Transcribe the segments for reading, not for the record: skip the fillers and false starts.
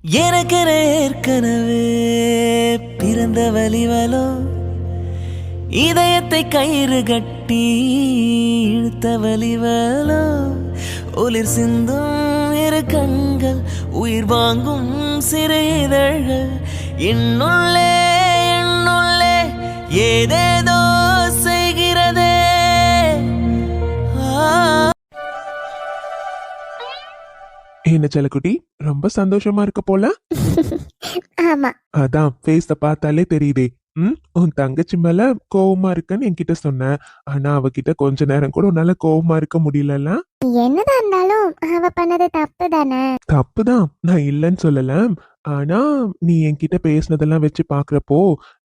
எனக்கென ஏற்கனவே பிறந்த வலிவலோ, இதயத்தை கயிறு கட்டி இழுத்த வலிவலோ, ஒளிர் சிந்தும் இரு கண்கள், உயிர் வாங்கும் சிறு இதழ்கள், என்னுள்ளே என்னுள்ளே ஏதேதோ செய்கிறதே. என்ன செல்லக்குட்டி, ரொம்ப சந்தோஷமா இருக்க போல. ஆமா, அதான் ஃபேஸ பார்த்தாலே தெரியுதே. உன் தங்கச்சி மேல கோவமா இருக்கன்னு என்கிட்ட சொன்ன. ஆனா அவகிட்ட கொஞ்ச நேரம் கூட உன்னால கோவமா இருக்க முடியலல்ல. என்னதான் இருந்தாலும் அவ பண்ணது தப்பு தானே. தப்புதான், நான் இல்லைன்னு சொல்லல. ஆனா நீ என்கிட்ட பேசினதெல்லாம் வச்சு பாக்குறப்போ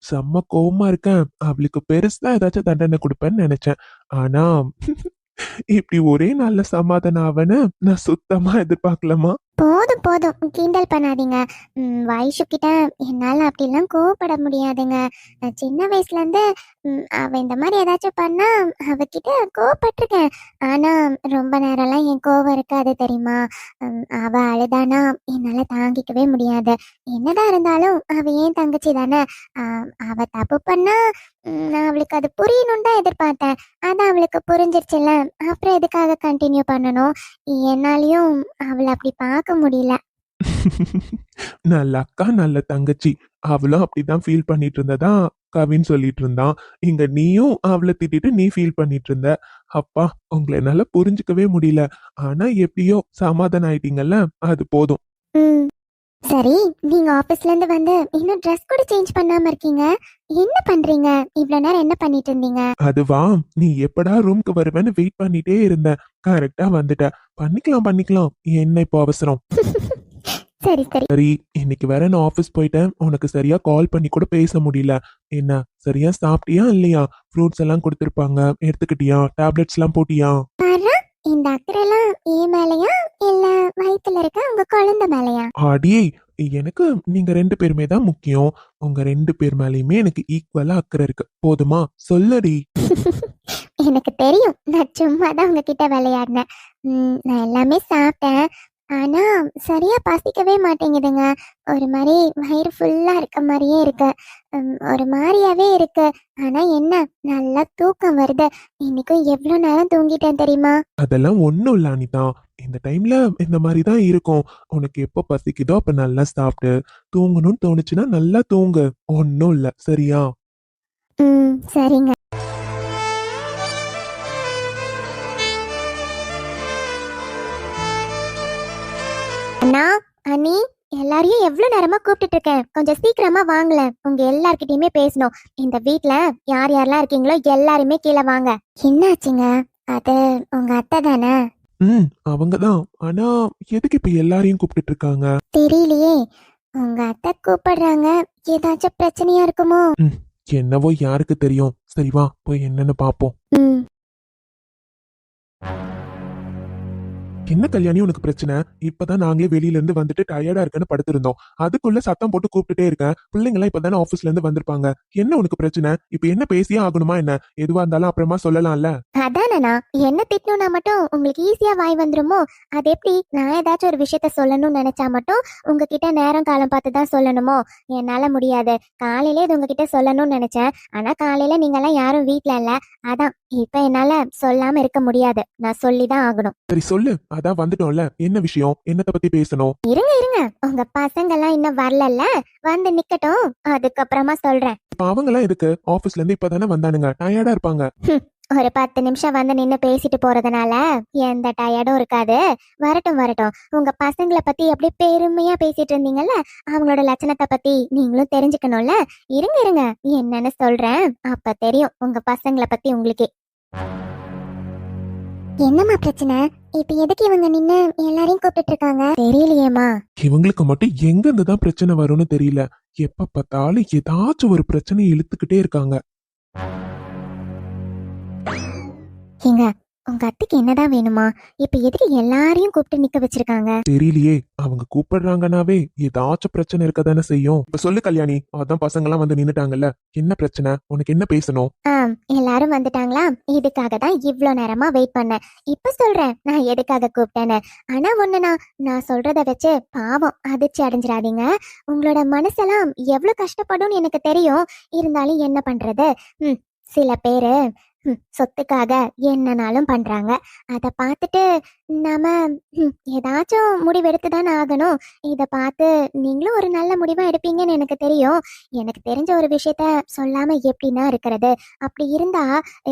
செம்ம கோவமா இருக்கேன். அவளுக்கு பெருசா ஏதாச்சும் தண்டனை கொடுப்பேன்னு நினைச்சேன். ஆனா இப்படி ஒரே நல்ல சமாதானம் ஆவன நான் சுத்தமா எதிர்பார்க்கலாமா. போதும் போதும், கிண்டல் பண்ணாதீங்க. வைஷு கிட்ட என்னால அப்படிலாம் கோவப்பட முடியாதுங்க. நான் சின்ன வயசுல இருந்து அவ இந்த மாதிரி ஏதாச்சும் பண்ணா அவகிட்ட கோவப்பட்டிருக்கேன். ஆனா ரொம்ப நேரம்லாம் என் கோவம் இருக்காது தெரியுமா. அவ அழுதானா என்னால தாங்கிக்கவே முடியாது. என்னதான் இருந்தாலும் அவ ஏன் தங்கச்சி தானே. அவ தப்பு பண்ணா நான் அவளுக்கு அது புரியணும்னு தான் எதிர்பார்த்தேன். அதான் அவளுக்கு புரிஞ்சிருச்சுல, அப்புறம் எதுக்காக கண்டினியூ பண்ணணும். என்னாலையும் அவளை அப்படி பார்க்க முடியல. நல்ல அக்கா நல்ல தங்கச்சி, அவளும் அப்படிதான் ஃபீல் பண்ணிட்டு இருந்ததா கவின் சொல்லிட்டு இருந்தான். இங்க நீயும் அவளை திட்டிட்டு நீ ஃபீல் பண்ணிட்டு இருந்த. அப்பா, உங்களை என்னால புரிஞ்சுக்கவே முடியல. ஆனா எப்படியோ சமாதானம் ஆயிட்டீங்கல்ல, அது போதும். ம் சரி, நீங்க ஆபீஸ்ல இருந்து வந்து இன்னும் ட்ரெஸ் கூட சேஞ்ச் பண்ணாம இருக்கீங்க. என்ன பண்றீங்க? இவ்வளவு நேரம் என்ன பண்ணிட்டு இருந்தீங்க? அதுவா, நீ எப்படா ரூம்க்கு வருவேன்னு வெயிட் பண்ணிட்டே இருந்தேன். கரெக்டா வந்துட்ட. பண்ணிக்கலாம் பண்ணிக்கலாம், என்ன இப்போ அவசரம்? சரி சரி. சரி, இன்னைக்கு வேற நான் ஆபீஸ் போயிட்டேன். உனக்கு சரியா கால் பண்ணி கூட பேச முடியல. என்ன, சரியா சாப்பிட்டியா இல்லையா? ஃப்ரூட்ஸ் எல்லாம் கொடுத்துருப்பாங்க, எடுத்துக்கிட்டியா? டேப்லெட்ஸ் எல்லாம் போட்டியா? பாரு, இந்த அக்கறைலாம் ஏன் மேலையா இல்ல வயித்துல இருக்க உங்க குழந்தை மேலையா? அடியே, எனக்கு நீங்க 2 பேருமே தான் முக்கியம். உங்க 2 பேர் மேலயுமே எனக்கு ஈக்குவலா அக்கறை இருக்கு. போதுமா? சொல்லடி. எனக்கு தெரியும், நான் சும்மா தான் உங்ககிட்ட விளையாடினேன். நான் எல்லாமே சாப்பிட்டேன். ஆனா சரியா பசிக்கவே மாட்டேங்குதுங்க. ஒரு மாதிரி வயிறு ஃபுல்லா இருக்க மாதிரியே இருக்கு. ஒரு மாதிரியாவே இருக்கு. ஆனா என்ன, நல்லா தூக்கம் வருது. இன்னைக்கும் எவ்வளவு நேரம் தூங்கிட்டேன் தெரியுமா? அதெல்லாம் ஒண்ணும் இல்ல அனிதா. இந்த டைம்ல இந்த மாதிரி தான் இருக்கும். உனக்கு எப்போ பசிக்குதோ அப்ப நல்லா சாப்பிட்டு தூங்கணும்னு தோணுச்சுன்னா நல்லா தூங்கு. ஒன்னும் இல்ல, சரியா? சரிங்க. அண்ணா, அண்ணி, எல்லாரையும் எவ்வளவு நேரமா கூப்பிட்டுட்டு இருக்கேன். கொஞ்சம் சீக்கிரமா வாங்கல. உங்க எல்லார்கிட்டயுமே பேசணும். இந்த வீட்ல யார் யாரெல்லாம் இருக்கீங்களோ எல்லாருமே கீழே வாங்க. என்னாச்சுங்க? அது உங்க அத்தை தானே? அவங்கதான். ஆனா எதுக்கு இப்ப எல்லாரையும் கூப்பிட்டு இருக்காங்க? தெரியலையே. உங்க அத்தை கூப்பிடுறாங்க. ஏதாச்சும் பிரச்சனையா இருக்குமோ? என்னவோ யாருக்கு தெரியும். சரி வா, போய் என்னன்னு பாப்போம். ம் என்ன கல்யாணி, உனக்கு பிரச்சனை? இப்பதான் நாங்களே வெளியில இருந்து வந்துட்டு டயர்டா இருக்குன்னு படுத்திருந்தோம். அதுக்குள்ள சத்தம் போட்டு கூப்பிட்டுட்டே இருக்கேன். பிள்ளைங்க எல்லாம் இப்பதானே ஆபீஸ்ல இருந்து வந்திருப்பாங்க. என்ன உனக்கு பிரச்சனை? இப்ப என்ன பேசியே ஆகணுமா என்ன? எதுவா இருந்தாலும் அப்புறமா சொல்லலாம்ல. அதானண்ணா, என்ன திட்டணும்னா மட்டும் உங்களுக்கு ஈஸியா வாய் வந்துருமோ? அது எப்படி? நான் ஏதாச்சும் ஒரு விஷயத்த சொல்லணும்னு நினைச்சா மட்டும் உங்ககிட்ட நேரம் காலம் பார்த்து தான் சொல்லணுமோ? என்னால முடியாது. காலையிலே இது உங்ககிட்ட சொல்லணும்னு நினைச்சேன். ஆனா காலையில நீங்க எல்லாம் யாரும் வீட்ல இல்ல. அதான் இப்ப என்னால சொல்லாம இருக்க முடியாது. நான் சொல்லிதான் ஆகணும். சரி சொல்லு, அதான் வந்துட்டோம்ல. என்ன விஷயம்? என்னத்த பத்தி பேசணும்? இருங்க இருங்க, உங்க பசங்க எல்லாம் இன்னும் வரலல்ல, வந்து நிக்கட்டும், அதுக்கப்புறமா சொல்றேன். இப்ப அவங்க எல்லாம் எதுக்கு? ஆபீஸ்ல இருந்து இப்பதானே வந்தானுங்க, டயர்டா இருப்பாங்க. ஒரு 10 நிமிஷம் வந்து நின்னு பேசிட்டு போறதுனால எந்த டயர்டும் இருக்காது. வரட்டும் வரட்டும். உங்க பசங்களை பத்தி எப்படி பெருமையா பேசிட்டு இருந்தீங்கல்ல, அவங்களோட லட்சணத்தை பத்தி நீங்களும் தெரிஞ்சுக்கணும்ல. இருங்க இருங்க, என்னன்னு சொல்றேன், அப்ப தெரியும் உங்க பசங்களை பத்தி உங்களுக்கே. என்னம்மா பிரச்சனை? இப்ப எதுக்கு இவங்க நின்னு எல்லாரையும் கூப்பிட்டு இருக்காங்க? தெரியலையேம்மா. இவங்களுக்கு மட்டும் எங்க இருந்து தான் பிரச்சனை வரும்னு தெரியல. எப்ப பார்த்தாலும் ஏதாச்சும் ஒரு பிரச்சனையை இழுத்துக்கிட்டே இருக்காங்க. ஏங்க, உங்க அத்தைக்கு என்னதான் வேணுமா? இப்ப எதுக்கு எல்லாரையும் கூப்பிட்டு நிக்க வச்சிருக்காங்க? தெரியலையே, அவங்க கூப்பிடுறாங்கனாவே ஏதாச்சும் பிரச்சனை இருக்க தானே செய்யும். இப்ப சொல்லு கல்யாணி, அதான் பசங்க எல்லாம் வந்து நின்னுட்டாங்கல்ல, என்ன பிரச்சனை, உனக்கு என்ன பேசணும்? எல்லாரும் வந்துட்டாங்களா? இதுக்காக தான் இவ்ளோ நேரமா வெயிட் பண்ணேன். இப்ப சொல்றேன் நான் எதுக்காக கூப்பிட்டேன்னு. ஆனா ஒண்ணுனா, நான் சொல்றத வச்சு பாவம் அதிர்ச்சி அடைஞ்சிடாதீங்க. உங்களோட மனசெல்லாம் எவ்வளவு கஷ்டப்படும்னு எனக்கு தெரியும். இருந்தாலும் என்ன பண்றது? சில பேரு சொத்துக்காக என்னனாலும் பண்றாங்க. அத பார்த்துட்டு நாம ஏதாச்சும் முடிவெடுத்து தானே ஆகணும். இத பார்த்து நீங்களும் ஒரு நல்ல முடிவா எடுப்பீங்கன்னு எனக்கு தெரியும். எனக்கு தெரிஞ்ச ஒரு விஷயத்த சொல்லாம எப்படின்னா இருக்கிறது? அப்படி இருந்தா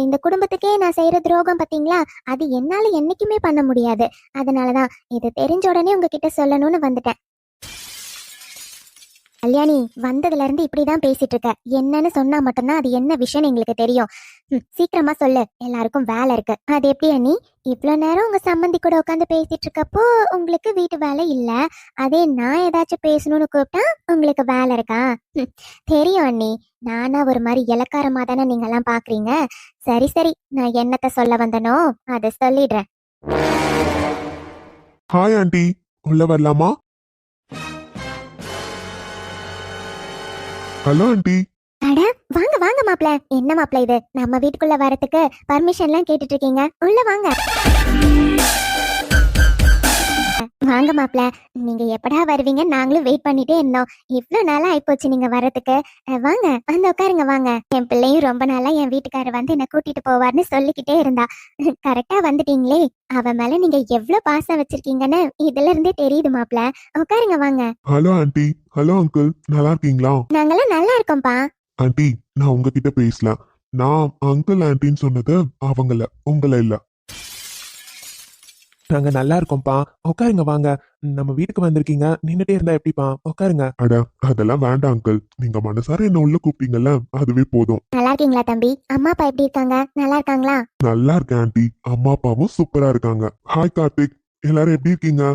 இந்த குடும்பத்துக்கே நான் செய்யற துரோகம் பாத்தீங்களா, அது என்னால என்னைக்குமே பண்ண முடியாது. அதனாலதான் இது தெரிஞ்ச உடனே உங்ககிட்ட சொல்லணும்னு வந்துட்டேன். கல்யாணி, வந்ததுல இருந்து இப்படிதான் பேசிட்டு இருக்க. என்னன்னு சொன்னா மட்டும்தான் அது என்ன விஷயம் எங்களுக்கு தெரியும். சீக்கிரமா சொல்லு, எல்லாருக்கும் வேலை இருக்கு. அது எப்படி அண்ணி? இவ்வளவு நேரம் உங்க சம்பந்தி கூட உட்காந்து பேசிட்டு இருக்கப்போ உங்களுக்கு வீட்டு வேலை இல்ல, அதே நான் ஏதாச்சும் பேசணும்னு கூப்பிட்டா உங்களுக்கு வேலை இருக்கா? தெரியும் அண்ணி, நானா ஒரு மாதிரி இலக்காரமா தானே நீங்க எல்லாம் பாக்குறீங்க. சரி சரி, நான் என்னத்த சொல்ல வந்தனோ அதை சொல்லிடுறேன். ஹாய் ஆண்டி, உள்ள வரலாமா? Hello aunty. அட வாங்க வாங்க மாப்ள. என்ன மாப்ள இது, நம்ம வீட்டுக்குள்ள வரதுக்கு பர்மிஷன் எல்லாம் கேட்டுட்டு இருக்கீங்க? உள்ள வாங்க வாங்க மாப்ள. நீங்க எப்படா வருவீங்க நாங்களும் வெயிட் பண்ணிட்டே இருந்தோம். இவ்வளவு நாளா ஆயிப்போச்சு நீங்க வரதுக்கு. வாங்க வந்து உட்காருங்க வாங்க. என் பிள்ளையும் ரொம்ப நாளா என் வீட்டுக்காரர் வந்து என்ன கூட்டிட்டு போவார்னு சொல்லிக்கிட்டே இருந்தா. கரெக்டா வந்துட்டீங்களே. அவ மேல நீங்க எவ்வளவு பாசம் வச்சிருக்கீங்கன்னு இதுல இருந்தே தெரியுது மாப்ள. உட்காருங்க வாங்க. Hello aunty. ஹலோ அங்கிள், நல்லா இருக்கீங்களா? நாங்கெல்லாம் நல்லா இருக்கோம்ப்பா. ஆண்டி, நான் உங்ககிட்ட பேசலாம். நான் அங்கிள் ஆண்டின்னு சொன்னது அவங்கள, உங்களை இல்ல. நாங்க நல்லா இருக்கோம்ப்பா, உட்காருங்க வாங்க. நம்ம வீட்டுக்கு வந்திருக்கீங்க, நின்னுட்டே இருந்தா எப்படிப்பா? உட்காருங்க. அட அதெல்லாம் வேண்டாம் அங்கிள், நீங்க மனசார என்ன உள்ள கூப்பிட்டீங்கல்ல, அதுவே போதும். நல்லா இருக்கீங்களா தம்பி? அம்மா அப்பா எப்படி இருக்காங்க? நல்லா இருக்காங்களா? நல்லா இருக்கேன் ஆண்டி, அம்மா அப்பாவும் சூப்பரா இருக்காங்க. ஹாய் கார்த்திக், எல்லாரும் எப்படி இருக்கீங்க?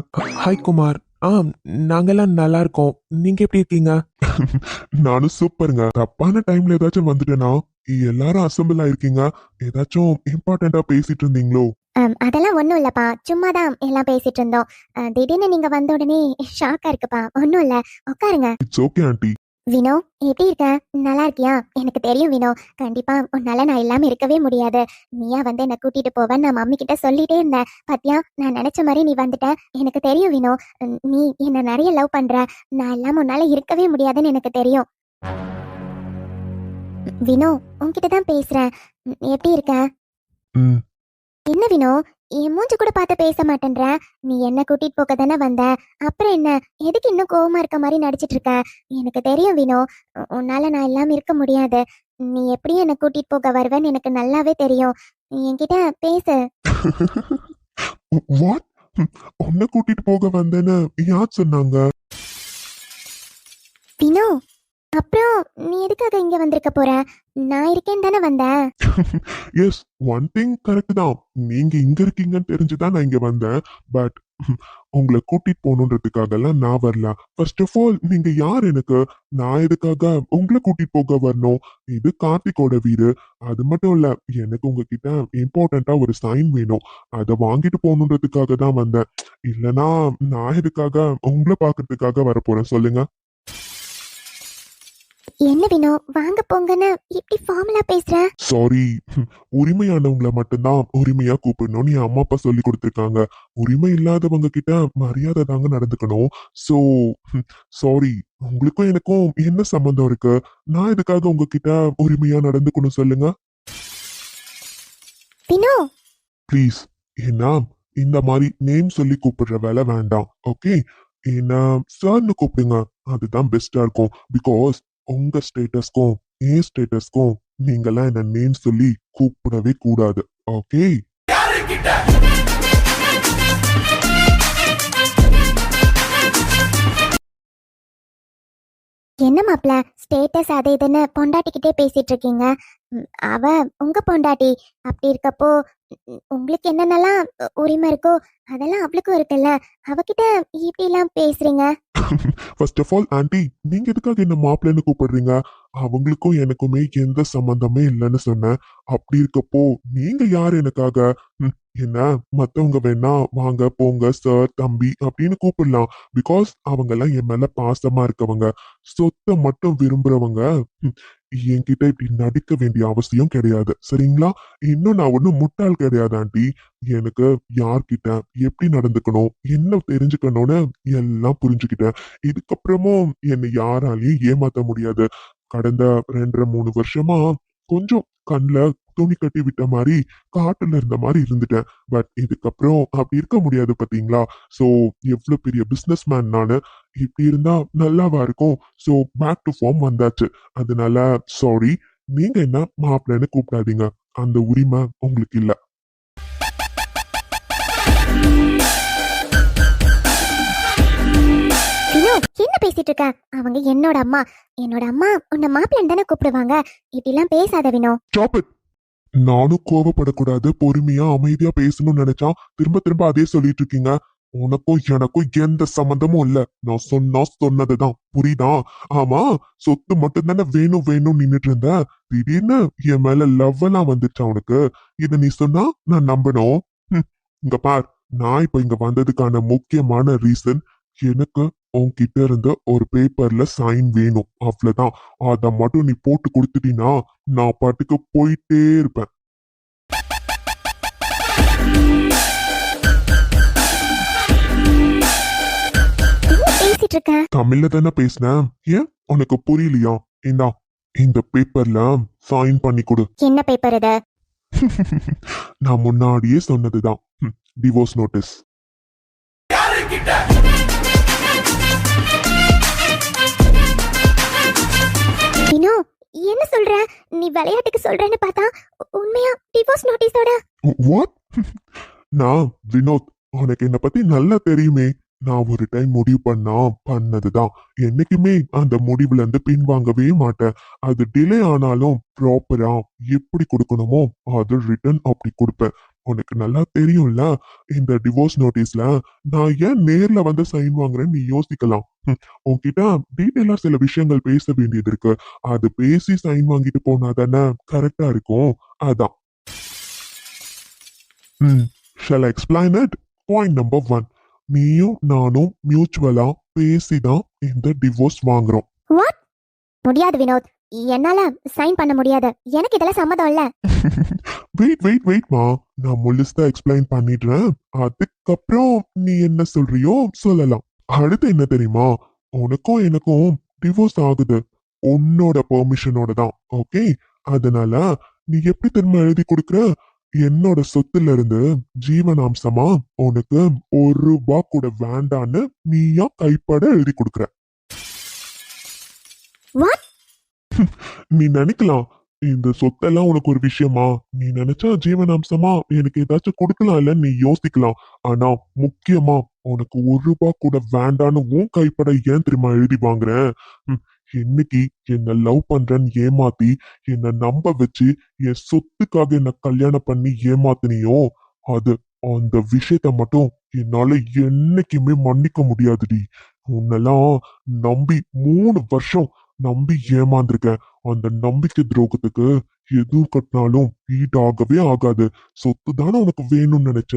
ஹாய் குமார். நாங்கெல்லாம் நல்லா இருக்கோம், நீங்க எப்படி இருக்கீங்க? நானும் சூப்பருங்க. தப்பான டைம்ல ஏதாச்சும் வந்துட்டேனா? எல்லாரும் அசம்பிள் ஆயிருக்கீங்க, ஏதாச்சும் இம்பார்ட்டண்டா பேசிட்டு இருந்தீங்களோ? அதெல்லாம் ஒண்ணும் இல்லப்பா, சும்மாதான் எல்லாம் பேசிட்டு இருந்தோம். திடீர்னு நீங்க வந்த உடனே ஷாக்கா இருக்குப்பா. ஒண்ணும் இல்ல, உட்காருங்க. It's okay aunty. வினோ, எப்படி இருக்க? நல்லா இருக்கியா? எனக்கு தெரியும் வினோ, கண்டிப்பா உன்னால நான் இல்லாம இருக்கவே முடியாது. நீயா வந்து என்ன கூட்டிட்டு போவேன்னு நான் மம்மி கிட்ட சொல்லிட்டே இருந்தேன். பாத்தியா, நான் நினைச்ச மாதிரி நீ வந்துட்ட. எனக்கு தெரியும் வினோ, நீ என்ன நிறைய லவ் பண்ற. நான் இல்லாம உன்னால இருக்கவே முடியாதுன்னு எனக்கு தெரியும். வினோ, உன்கிட்ட தான் பேசுறேன். எப்படி இருக்க? என்ன வினோ, என் மூஞ்சி கூட பார்த்து பேச மாட்டேன்ற? நீ என்ன கூட்டிட்டு போக தானே வந்த. அப்புறம் என்ன, எதுக்கு இன்னும் கோவமா இருக்க மாதிரி நடிச்சிட்டு இருக்க? எனக்கு தெரியும் வினோ, உன்னால நான் இல்லாம இருக்க முடியாது. நீ எப்படி என்ன கூட்டிட்டு போக வருவேன்னு எனக்கு நல்லாவே தெரியும். நீ என்கிட்ட பேசு. வாட்? உன்னை கூட்டிட்டு போக வந்தேன்னு யார் சொன்னாங்க? வினோ, அப்புறம் நீ எதுக்காக இங்க வந்திருக்க போற? நான் இருக்கேன்னு தானே வந்தேன். எஸ், ஒன் திங் கரெக்ட் தான். நீங்க இங்க இருக்கீங்கன்னு தெரிஞ்சுதான் நான் இங்க வந்தேன். பட் உங்களை கூட்டிட்டு போகணுன்றதுக்காக எல்லாம் நான் வரல. ஃபர்ஸ்ட் ஆஃப் ஆல், நீங்க யார் எனக்கு? நான் எதுக்காக உங்களை கூட்டிட்டு போக வரணும்? இது கார்த்திகோட வீடு. அது மட்டும் இல்ல, எனக்கு உங்ககிட்ட இம்பார்ட்டண்டா ஒரு சைன் வேணும். அதை வாங்கிட்டு போகணுன்றதுக்காக தான் வந்தேன். இல்லனா நான் எதுக்காக உங்களை பாக்குறதுக்காக வர போறேன் சொல்லுங்க? என்ன வினோ, வாங்க போங்கன்னு இப்படி ஃபார்முலா பேசுற? சாரி, உரிமையானவங்களை மட்டும்தான் உரிமையா கூப்பிடணும்னு என் அம்மா அப்பா சொல்லி கொடுத்துருக்காங்க. உரிமை இல்லாதவங்க கிட்ட மரியாதை தாங்க நடந்துக்கணும். So sorry. உங்களுக்கும் எனக்கும் என்ன சம்பந்தம் இருக்கு? நான் எதுக்காக உங்ககிட்ட உரிமையா நடந்துக்கணும் சொல்லுங்க? வினோ, ப்ளீஸ், என்ன இந்த மாதிரி நேம் சொல்லி கூப்பிடுற வேலை வேண்டாம். ஓகே, என்ன சார்னு கூப்பிடுங்க, அதுதான் பெஸ்டா இருக்கும். பிகாஸ் உங்க ஸ்டேட்டஸ்க்கும் என் ஸ்டேட்டஸ்க்கும் நீங்கெல்லாம் என்ன நேம் சொல்லி கூப்பிடவே கூடாது. ஓகே? என்ன மாப்ள, ஸ்டேட்டஸ் அது இதுன்னு பொண்டாட்டிக்கிட்டே பேசிட்டு இருக்கீங்க? அவ உங்க பொண்டாட்டி. அப்படி இருக்கப்போ உங்களுக்கு என்னென்னலாம் உரிமை இருக்கோ அதெல்லாம் அவளுக்கும் இருக்குல்ல. அவகிட்ட இப்படி எல்லாம் பேசுறீங்க? ஃபர்ஸ்ட் ஆஃப் ஆல் ஆண்டி, நீங்க எதுக்காக என்ன மாப்பிள்ளைன்னு கூப்பிடுறீங்க? அவங்களுக்கும் எனக்குமே எந்த சம்பந்தமே இல்லைன்னு சொன்னேன். அப்படி இருக்கப்போ நீங்க யார் எனக்காக? ம், என்ன மத்தவங்க வேணா வாங்க போங்க சார் தம்பி அப்படின்னு கூப்பிடலாம். பிகாஸ் அவங்க எல்லாம் என் மேல பாசமா இருக்கவங்க, சொத்தை மட்டும் விரும்புறவங்க. ம், என்கிட்ட இப்படி நடிக்க வேண்டிய அவசியம் கிடையாது சரிங்களா? இன்னும் நான் ஒன்னும் முட்டாள் கிடையாது ஆண்டி. எனக்கு யார்கிட்ட எப்படி நடந்துக்கணும், என்ன தெரிஞ்சுக்கணும்னு எல்லாம் புரிஞ்சுக்கிட்டேன். இதுக்கப்புறமும் என்னை யாராலையும் ஏமாத்த முடியாது. கடந்த 2.5 3 வருஷமா கொஞ்சம் கண்ல துணி கட்டி விட்ட மாதிரி காட்டுல இருந்த மாதிரி இருந்துட்டேன். பட் இதுக்கப்புறம் அப்படி இருக்க முடியாது பாத்தீங்களா? சோ எவ்வளவு பெரிய பிசினஸ் மேன் நானு. இப்படி இருந்தா நல்லாவா இருக்கும்? சோ பேக் டு ஃபார்ம் வந்தாச்சு. அதனால சாரி, நீங்க என்ன மாப்பிள்ளைன்னு கூப்பிடாதீங்க. அந்த உரிமை உங்களுக்கு இல்ல. வினோ, என்ன பேசிட்டு இருக்க? அவங்க என்னோட அம்மா. என்னோட அம்மா உன்னை மாப்பிள்ளை தானே கூப்பிடுவாங்க. இப்படி எல்லாம் பேசாத வினோ. Stop it. நானும் கோவப்படக்கூடாது, பொறுமையா அமைதியா பேசணும்னு நினைச்சா திரும்ப திரும்ப அதே சொல்லிட்டு இருக்கீங்க. உனக்கும் எனக்கும் எந்த சம்மந்தமும் இல்ல. நான் சொன்னா சொன்னதுதான், புரியுதா? ஆமா, சொத்து மட்டும் தானே வேணும் வேணும் நின்னுட்டு இருந்த. திடீர்னு என் மேல லவ் எல்லாம் வந்துச்சா உனக்கு? இத நீ சொன்னா நான் நம்பணும். ஹம், இங்க பார், நான் இப்ப இங்க வந்ததுக்கான முக்கியமான ரீசன், எனக்கு உன்கிட்ட இருந்த ஒரு பேப்பர்ல சைன் வேணும், அவ்வளவுதான். அத மட்டும் நீ போட்டு கொடுத்துட்டீன்னா நான் பாட்டுக்கு போயிட்டே இருப்பேன். என்ன பேசிட்டு இருக்க? தமிழ்ல தானே பேசினேன், ஏன் உனக்கு புரியலையா? இந்தா, இந்த பேப்பர்ல சைன் பண்ணி கொடு. என்ன பேப்பர் இது? நான் முன்னாடியே சொன்னதுதான், டிவோர்ஸ் நோட்டீஸ். வினோ, என்ன சொல்ற? நீ விளையாட்டுக்கு சொல்றேன்னு பார்த்தா உண்மையா டிவோர்ஸ் நோட்டீஸோட? வாட்? நான் வினோத், உனக்கு என்ன பத்தி நல்லா தெரியுமே. நான் ஒரு டைம் முடிவு பண்ணா பண்ணதுதான். என்னைக்குமே அந்த முடிவுல இருந்து பின்வாங்கவே மாட்டேன். அது டிலே ஆனாலும் ப்ராப்பரா எப்படி கொடுக்கணுமோ அது ரிட்டர்ன் அப்படி கொடுப்பேன். உனக்கு நல்லா தெரியும்ல, இந்த டிவோர்ஸ் நோட்டீஸ்ல நான் ஏன் நேர்ல வந்து சைன் வாங்குறேன்னு நீ யோசிக்கலாம். உன்கிட்ட டீட்டெயிலா சில விஷயங்கள் பேச வேண்டியது இருக்கு. அது பேசி சைன் வாங்கிட்டு போனா தானே கரெக்டா இருக்கும். அதான். Shall I explain it? Point number 1. நீயும் நானும் மியூச்சுவலா பேசிதான் இந்த டிவோர்ஸ் வாங்குறோம். வாட்? முடியாது வினோத், என்னால சைன் பண்ண முடியாது. எனக்கு இதெல்லாம் சம்மதம் இல்ல. வெயிட்மா, நான் முழுசா எக்ஸ்பிளைன் பண்ணிடுறேன். அதுக்கப்புறம் நீ என்ன சொல்றியோ சொல்லலாம். அடுத்து என்ன தெரியுமா? உனக்கும் எனக்கும் டிவோர்ஸ் ஆகுது உன்னோட பெர்மிஷனோட தான். ஓகே, அதனால நீ எப்படி திரும்ப எழுதி கொடுக்குற? என்னோட சொத்துல இருந்து ஜீவனாம்சமா உனக்கு 1 ரூபா கூட வேண்டான்னு நீயா கைப்பட எழுதி கொடுக்குற. What? நீ நினைக்கலாம் இந்த சொத்தெல்லாம் உனக்கு ஒரு விஷயமா? நீ நினைச்சா ஜீவனாம்சமா எனக்கு ஏதாச்சும் கொடுக்கலாம் இல்ல நீ யோசிக்கலாம். ஆனா முக்கியமா உனக்கு 1 ரூபா கூட வேண்டான்னு உன் கைப்பட ஏன் தெரியுமா எழுதி வாங்குறேன்? என்னைக்கு என்ன லவ் பண்றேன்னு ஏமாத்தி என்ன நம்ப வச்சு என் சொத்துக்காக என்ன கல்யாணம் பண்ணி ஏமாத்தினியோ, அது அந்த விஷயத்த மட்டும் என்னால என்னைக்குமே மன்னிக்க முடியாதுடி. உன்னெல்லாம் நம்பி 3 வருஷம் நம்பி ஏமாந்திருக்கேன். அந்த நம்பிக்கை துரோகத்துக்கு எது கட்டினாலும் ஈடாகவே ஆகாது. சொத்து தானே உனக்கு வேணும்னு நினைச்ச.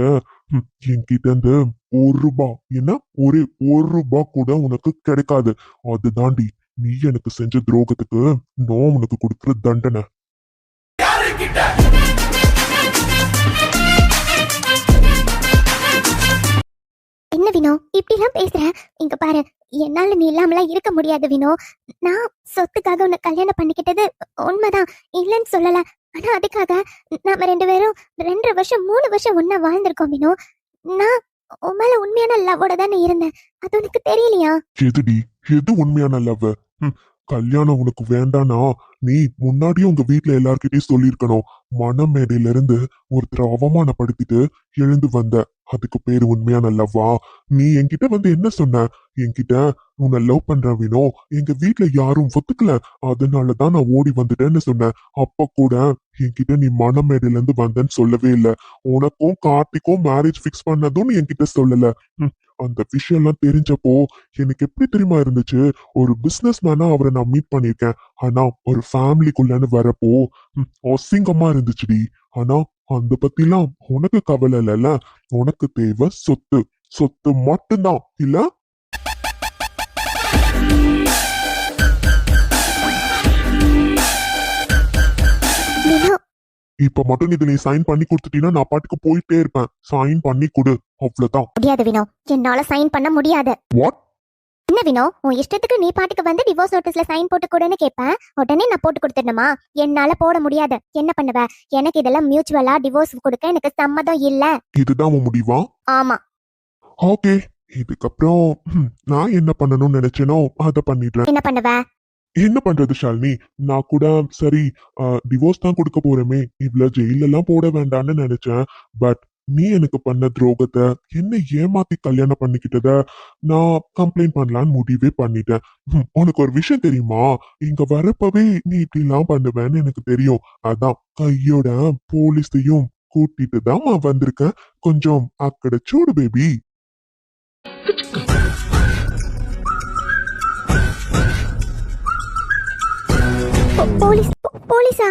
என்கிட்ட இருந்து 1 ரூபா, என்ன ஒரே 1 ரூபா கூட உனக்கு கிடைக்காது. அதுதாண்டி நீ எனக்கு செஞ்ச துரோகத்துக்கு நான் உனக்கு கொடுக்கிற தண்டனை. என்ன வினோ இப்படி எல்லாம் பேசுற? இங்க பாரு, என்னால நீ இல்லாமலாம் இருக்க முடியாது வினோ. நான் சொத்துக்காக உன்னை கல்யாணம் பண்ணிக்கிட்டது உண்மைதான், இல்லைன்னு சொல்லல. ஆனா அதுக்காக நாம 2 பேரும் 2.5 வருஷம் 3 வருஷம் ஒன்னா வாழ்ந்திருக்கோம் வினோ. நான் உன் மேல உண்மையான லவ்வோட தானே இருந்தேன். அது உனக்கு தெரியலையா? எதுடி, எது உண்மையான லவ்? கல்யாணம் உனக்கு வேண்டானா நீ முன்னாடியே உங்க வீட்டுல எல்லார்கிட்டயும் சொல்லியிருக்கணும். மனமேடையில இருந்து ஒருத்தரை அவமானப்படுத்திட்டு எழுந்து வந்த. அதுக்கு பேரு உண்மையான லவ்வா? நீ என்கிட்ட வந்து என்ன சொன்ன? என்கிட்ட உன்னை லவ் பண்றேன் வினோ, எங்க வீட்ல யாரும் ஒத்துக்கல, அதனாலதான் நான் ஓடி வந்துட்டேன்னு சொன்னேன். அப்ப கூட என்கிட்ட நீ மணமேடையில இருந்து வந்தேன்னு சொல்லவே இல்ல. உனக்கும் கார்த்திக்கும் மேரேஜ் ஃபிக்ஸ் பண்ணதும் நீ என்கிட்ட சொல்லல. அந்த விஷயம் எல்லாம் தெரிஞ்சப்போ எனக்கு எப்படி தெரியுமா இருந்துச்சு? ஒரு பிசினஸ் மேனா அவரை நான் மீட் பண்ணிருக்கேன். ஆனா ஒரு ஃபேமிலிக்குள்ளன்னு வரப்போ அசிங்கமா இருந்துச்சுடி. ஆனா அந்த பத்திலாம் உனக்கு கவலை இல்லைல்ல? உனக்கு தேவை சொத்து. சொத்து மட்டும்தான் இல்ல? வினோ, இப்ப மட்டும் இது நீ சைன் பண்ணி கொடுத்துட்டீன்னா நான் பாட்டுக்கு போயிட்டே இருப்பேன். சைன் பண்ணி கொடு, அவ்வளவுதான். முடியாது வினோ, என்னால சைன் பண்ண முடியாது. வாட்? என்ன வினோ, உன் இஷ்டத்துக்கு நீ பாட்டுக்கு வந்து டிவோர்ஸ் நோட்டீஸ்ல சைன் போட்டு கூடன்னு கேட்பேன். உடனே நான் போட்டு கொடுத்துடணுமா? என்னால போட முடியாது. என்ன பண்ணுவ? எனக்கு இதெல்லாம் மியூச்சுவலா டிவோர்ஸ் கொடுக்க எனக்கு சம்மதம் இல்ல. இதுதான் உன் முடிவா? ஆமா. ஓகே, இதுக்கப்புறம் நான் என்ன பண்ணணும்னு நினைச்சேனோ அதை பண்ணிடுறேன். என்ன பண்ணுவ? என்ன பண்றது ஷாலினி? நான் கூட சரி டிவோர்ஸ் தான் கொடுக்க போறேமே, இவ்ளோ ஜெயில எல்லாம் போட வேண்டாம்னு நினைச்சேன். பட் நீ எனக்கு பண்ண துரோகத்தை, என்ன ஏமாத்தி கல்யாணம் பண்ணிக்கிட்டத நான் கம்ப்ளைண்ட் பண்ணலான்னு முடிவே பண்ணிட்டேன். உனக்கு ஒரு விஷயம் தெரியுமா? இங்க வரப்பவே நீ இப்படிலாம் பண்ணுவேன்னு எனக்கு தெரியும். அதான் கையோட போலீஸையும் கூட்டிட்டு தான் நான் வந்திருக்கேன். கொஞ்சம் அக்கட சூடு பேபி. போலீஸ் போலீஸா?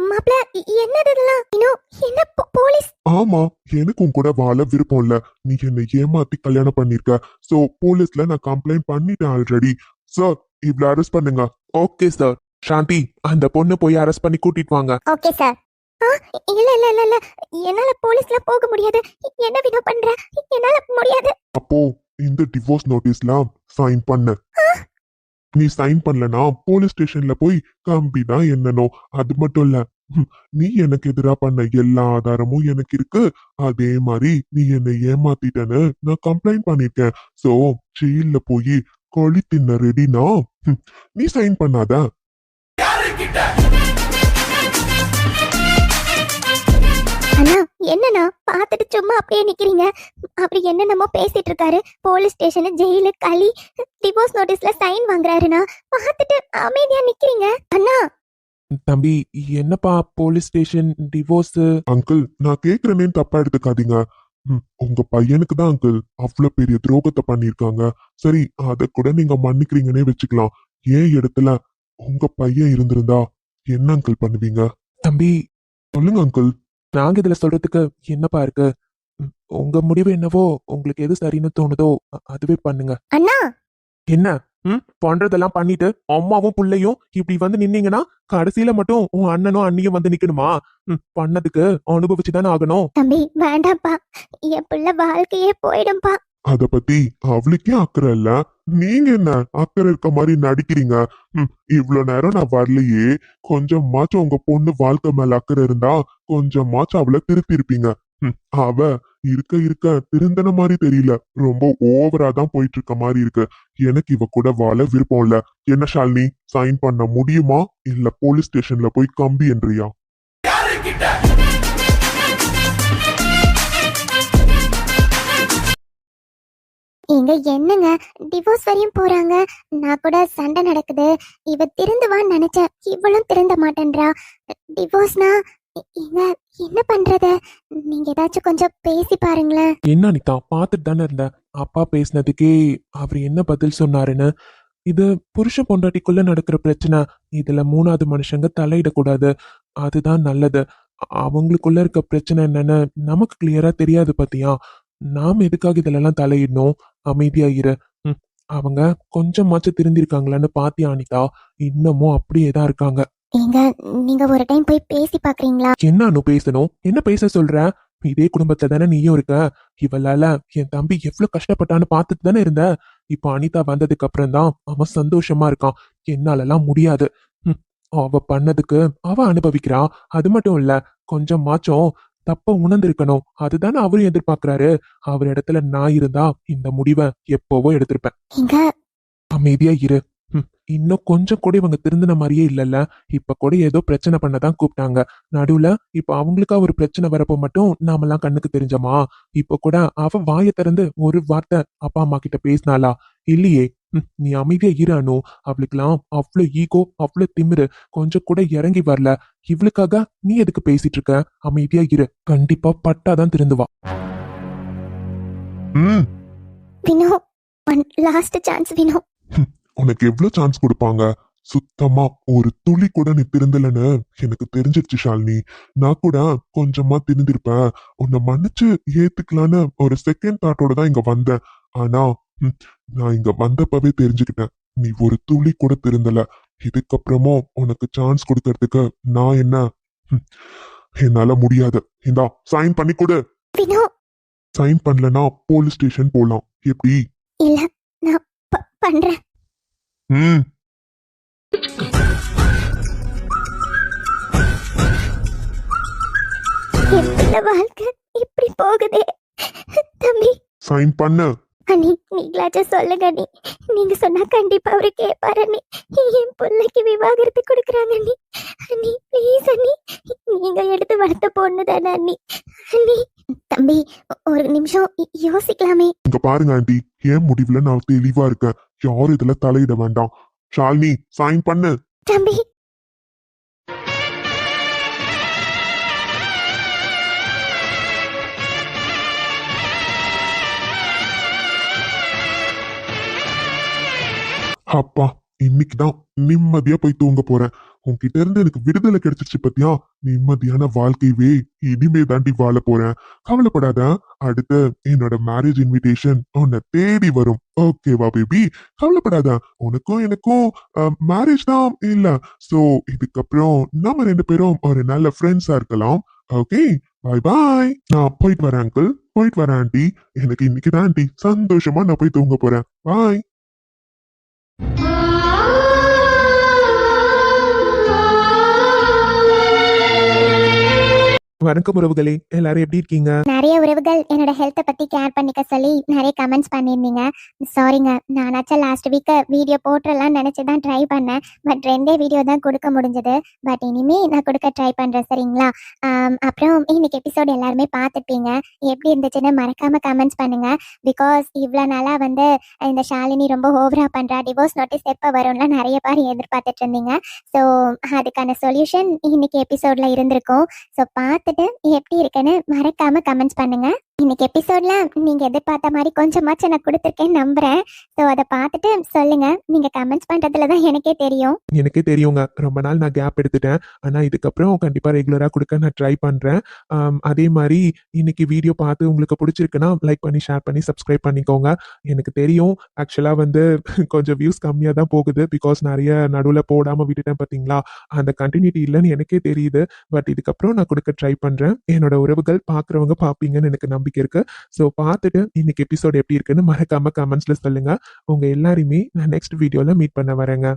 மாப்ள, என்னது இதெல்லாம்? வினோ, என்ன போலீஸ்? ஆமா, எனக்கும் கூட வாழ விருப்பம் இல்ல. நீ என்னை ஏமாத்தி கல்யாணம் பண்ணிருக்க. சோ போலீஸ்ல நான் கம்ப்ளைண்ட் பண்ணிட்டேன் ஆல்ரெடி. சார், இவ்ள அரெஸ்ட் பண்ணுங்க. Okay sir. சாந்தி, அந்த பொண்ணு போய் அரெஸ்ட் பண்ணி கூட்டிட்டு வாங்க. Okay sir. இல்ல இல்ல இல்ல இல்ல, என்னால போலீஸ்ல போக முடியாது. என்ன வினோ பண்ற? என்னால முடியாது. அப்போ இந்த டிவோர்ஸ் நோட்டீஸ்ல சைன் பண்ணு. நீ சைன் பண்ணலனா போலீஸ் ஸ்டேஷன்ல போய் கம்பி தான் என்னனோ. அது மட்டும் இல்ல, நீ எனக்கு எதிரா பண்ண எல்லா ஆதாரமும் எனக்கு இருக்கு. அதே மாதிரி நீ என்னை ஏமாத்திட்டேன்னு நான் கம்ப்ளைண்ட் பண்ணிருக்கேன். சோ ஜெயில போய் கொளி தின்ன ரெடினா? நீ சைன் பண்ணாத. அண்ணா, என்னண்ணா பார்த்துட்டு சும்மா அப்படியே நிக்கிறீங்க? அப்படி என்னென்னமோ பேசிட்டு இருக்காரு. போலீஸ் ஸ்டேஷனு, ஜெயிலு, களி, டிவோர்ஸ் நோட்டீஸ்ல சைன் வாங்குறாருண்ணா. பார்த்துட்டு அமைதியா நிக்கிறீங்க. அண்ணா, தம்பி, என்னப்பா போலீஸ் ஸ்டேஷன், டிவோர்ஸ்? அங்கிள், நான் கேக்குறேன்னு தப்பா எடுத்துக்காதீங்க. உங்க பையனுக்கு தான் அங்கிள் அவ்வளவு பெரிய துரோகத்தை பண்ணிருக்காங்க. சரி, அத கூட நீங்க மன்னிக்கிறீங்கன்னே வச்சுக்கலாம். ஏன் இடத்துல உங்க பையன் இருந்திருந்தா என்ன அங்கிள் பண்ணுவீங்க? தம்பி, சொல்லுங்க அங்கிள். நாங்க இதுல சொல்றதுக்கு என்னப்பா இருக்கு? உங்க முடிவு என்னவோ, உங்களுக்கு எது சரின்னு தோணுதோ அதுவே பண்ணுங்க. அண்ணா, என்ன பண்றதெல்லாம் பண்ணிட்டு அம்மாவும் புள்ளையும் இப்படி வந்து நின்னீங்கன்னா கடைசியில மட்டும் உன் அண்ணனும் அண்ணியும் வந்து நிக்கணுமா? பண்ணதுக்கு அனுபவிச்சுதானே ஆகணும். தம்பி வேண்டாம்ப்பா, என் பிள்ளை வாழ்க்கையே போயிடும்பா. அத பத்தி அவளுக்கே அக்கறை இல்ல. நீங்க என்ன அக்கறை இருக்க மாதிரி நடிக்கிறீங்க? இவ்வளவு நேரம் நான் வரலையே. கொஞ்சமாச்சும் உங்க பொண்ணு வாழ்க்கை மேல அக்கறை இருந்தா கொஞ்சமாச்சும் அவளை திருப்பி இருப்பீங்க. அவ இருக்க இருக்க திருந்தன மாதிரி தெரியல. ரொம்ப ஓவரா தான் போயிட்டு இருக்க மாதிரி இருக்கு. எனக்கு இவ கூட வாழ விருப்பம் இல்ல. என்ன ஷாலினி, சைன் பண்ண முடியுமா இல்ல போலீஸ் ஸ்டேஷன்ல போய் கம்பி என்றியா? எங்க என்னங்க டிவோர்ஸ் வரையும் போறாங்க. நான் கூட சண்டை நடக்குது. இவ திருந்துவான்னு நினைச்சேன், இவளும் திருந்த மாட்டேன்றா. டிவோர்ஸ்னா எங்க என்ன பண்றது? நீங்க ஏதாச்சும் கொஞ்சம் பேசி பாருங்களேன். என்ன அனிதா, பார்த்துட்டு தானே இருந்த அப்பா பேசினதுக்கே அவர் என்ன பதில் சொன்னாருன்னு. இது புருஷ பொண்டாட்டிக்குள்ள நடக்கிற பிரச்சனை. இதுல மூணாவது மனுஷங்க தலையிடக்கூடாது. அதுதான் நல்லது. அவங்களுக்குள்ள இருக்க பிரச்சனை என்னன்னு நமக்கு கிளியரா தெரியாது பாத்தியா? நாம எதுக்காக இதுலலாம் தலையிடணும்? அமைதியா இரு. அவங்க கொஞ்சமாச்சும் திருந்திருக்காங்களான்னு பாத்தியா அனிதா? இன்னமும் அப்படியே தான் இருக்காங்க. எங்க நீங்க ஒரு டைம் போய் பேசி பாக்குறீங்களா? என்ன அனு பேசணும்? என்ன பேச சொல்ற? இதே குடும்பத்துல தானே நீயும் இருக்க. இவளால என் தம்பி எவ்வளவு கஷ்டப்பட்டான்னு பார்த்துட்டு தானே இருந்த. இப்ப அனிதா வந்ததுக்கு அப்புறம் தான் அவன் சந்தோஷமா இருக்கான். என்னாலலாம் முடியாது. அவ பண்ணதுக்கு அவ அனுபவிக்கிறா. அது மட்டும் இல்ல, கொஞ்சமாச்சும் தப்ப உணர்ந்திருக்கணும். அதுதானே அவரும் எதிர்பார்க்கிறாரு. அவர் இடத்துல நான் இருந்தா இந்த முடிவை எப்பவோ எடுத்திருப்பேன். எங்க அமைதியா இரு. இன்னும் கொஞ்சம் கூட இவங்க திருந்தின மாதிரியே இல்லைல்ல. இப்ப கூட ஏதோ பிரச்சனை பண்ணதான் கூப்பிட்டாங்க. நடுவுல இப்ப அவங்களுக்கா ஒரு பிரச்சனை வரப்போ மட்டும் நாமெல்லாம் கண்ணுக்கு தெரிஞ்சோமா? இப்ப கூட அவ வாயை திறந்து ஒரு வார்த்தை அப்பா அம்மா கிட்ட பேசினாளா? இல்லையே. நீ அமைதியா இரு அனு. அவளுக்கெல்லாம் அவ்வளவு ஈகோ, அவ்வளவு திமிரு, கொஞ்சம் கூட இறங்கி வரல. இவளுக்காக நீ எதுக்கு பேசிட்டு இருக்க? அமைதியா இரு. கண்டிப்பா பட்டாதான் திருந்துவா. ம் Vino, one last chance Vino. உனக்கு எவ்வளவு சான்ஸ் கொடுப்பாங்க? சுத்தமா ஒரு துளி கூட நீ திருந்தலன்னு எனக்கு தெரிஞ்சிருச்சு ஷாலினி. நான் கூட கொஞ்சமா திருந்திருப்பேன், உன்னை மன்னிச்சு ஏத்துக்கலான்னு ஒரு செகண்ட் தாட்டோட தான் இங்க வந்தேன். ஆனா நான் இங்க வந்தப்பவே தெரிஞ்சுக்கிட்டேன், நீ ஒரு துளி கூட திருந்தல. இதுக்கப்புறமும் உனக்கு சான்ஸ் கொடுக்கறதுக்கு நான் என்ன, ம், என்னால முடியாது. இந்தா சைன் பண்ணி கொடு. வினோ, சைன் பண்ணலனா போலீஸ் ஸ்டேஷன் போலாம். எப்படி? இல்ல, நான் பண்றேன். ம் என் பிள்ளை வாழ்க்கை இப்படி போகுதே. தம்பி, சைன் பண்ணு. அண்ணி நீங்களாச்சும் சொல்லுங்க அண்ணி. நீங்க சொன்னா கண்டிப்பா அவரு கேட்பாரு அண்ணி. என் பிள்ளைக்கு விவாகரத்து கொடுக்குறாங்க அண்ணி. அண்ணி ப்ளீஸ் அண்ணி, நீங்க எடுத்து வளர்த்த பொண்ணு தானே அண்ணி. அண்ணி தம்பி, ஒரு நிமிஷம் யோசிக்கலாமே. இங்க பாருங்க ஆண்டி, என் முடிவுல நான் தெளிவா இருக்கேன். யாரும் இதுல தலையிட வேண்டாம். ஷாலினி சைன் பண்ணு. தம்பி, அப்பா, இன்னைக்குதான் நிம்மதியா போய் தூங்க போறேன். உன்கிட்ட இருந்து எனக்கு விடுதலை கிடைச்சிருச்சு பத்தியா? நிம்மதியான வாழ்க்கையவே இனிமே தாண்டி வாழ போறேன். கவலைப்படாத. அடுத்து என்னோட மேரேஜ் இன்விடேஷன் உன்னை தேடி வரும். ஓகேவா பேபி? கவலைப்படாத. உனக்கும் எனக்கும் மேரேஜ் தான் இல்ல. சோ இதுக்கப்புறம் நம்ம ரெண்டு பேரும் ஒரு நல்ல ஃப்ரெண்ட்ஸா இருக்கலாம். ஓகே, பாய் பாய். நான் போயிட்டு வரேன் அங்கிள், போயிட்டு வரேன் ஆண்டி. எனக்கு இன்னைக்கு தான் ஆண்டி சந்தோஷமா நான் போய் தூங்க போறேன். பாய். வணக்கம் உறவுகளே, எல்லாரும் எப்படி இருக்கீங்க? நிறைய உறவுகள் என்னோட ஹெல்த்தை பத்தி கேர் பண்ணிக்க சொல்லி நிறைய கமெண்ட்ஸ் பண்ணியிருந்தீங்க. சாரிங்க, நானாச்சும் லாஸ்ட் வீக் வீடியோ போட்டுடலாம் நினைச்சு தான் ட்ரை பண்ணேன். பட் 2 வீடியோ தான் கொடுக்க முடிஞ்சது. பட் இனிமே நான் கொடுக்க ட்ரை பண்றேன், சரிங்களா? அப்புறம் இன்னைக்கு எபிசோட் எல்லாருமே பார்த்துப்பீங்க. எப்படி இருந்துச்சுன்னு மறக்காம கமெண்ட்ஸ் பண்ணுங்க. பிகாஸ் இவ்வளோ நாளா வந்து இந்த ஷாலினி ரொம்ப ஓவரா பண்றா, டிவோர்ஸ் நோட்டீஸ் எப்போ வரும்லாம் நிறைய பேர் எதிர்பார்த்துட்டு இருந்தீங்க. ஸோ அதுக்கான சொல்யூஷன் இன்னைக்கு எபிசோட்ல இருந்திருக்கும். ஸோ பார்த்துட்டு எப்படி இருக்குன்னு மறக்காம கமெண்ட்ஸ் பண்ணுங்க. இன்னைக்கு எபிசோட்ல நீங்க எதிர்பார்த்த மாதிரி கொஞ்சமாச்சும் நான் கொடுத்துருக்கேன் நம்புறேன். ஸோ அதை பார்த்துட்டு சொல்லுங்க. நீங்க கமெண்ட்ஸ் பண்றதுல தான் எனக்கே தெரியும். எனக்கே தெரியுங்க, ரொம்ப நாள் நான் கேப் எடுத்துட்டேன். ஆனா இதுக்கப்புறம் கண்டிப்பா ரெகுலரா கொடுக்க நான் ட்ரை பண்றேன். அதே மாதிரி இன்னைக்கு வீடியோ பார்த்து உங்களுக்கு பிடிச்சிருக்குன்னா லைக் பண்ணி, ஷேர் பண்ணி, சப்ஸ்கிரைப் பண்ணிக்கோங்க. எனக்கு தெரியும் ஆக்சுவலா வந்து கொஞ்சம் வியூஸ் கம்மியா தான் போகுது. பிகாஸ் நிறைய நடுவுல போடாம விட்டுட்டேன் பாத்தீங்களா? அந்த கண்டினியூட்டி இல்லைன்னு எனக்கே தெரியுது. பட் இதுக்கப்புறம் நான் கொடுக்க ட்ரை பண்றேன். என்னோட உறவுகள் பாக்குறவங்க பாப்பீங்கன்னு எனக்கு நம்பிக்கை இருக்கு. ஸோ பார்த்துட்டு இன்னைக்கு எபிசோட் எப்படி இருக்குன்னு மறக்காம கமெண்ட்ஸ்ல சொல்லுங்க. உங்க எல்லாரையுமே நான் நெக்ஸ்ட் வீடியோல மீட் பண்ண வரேங்க.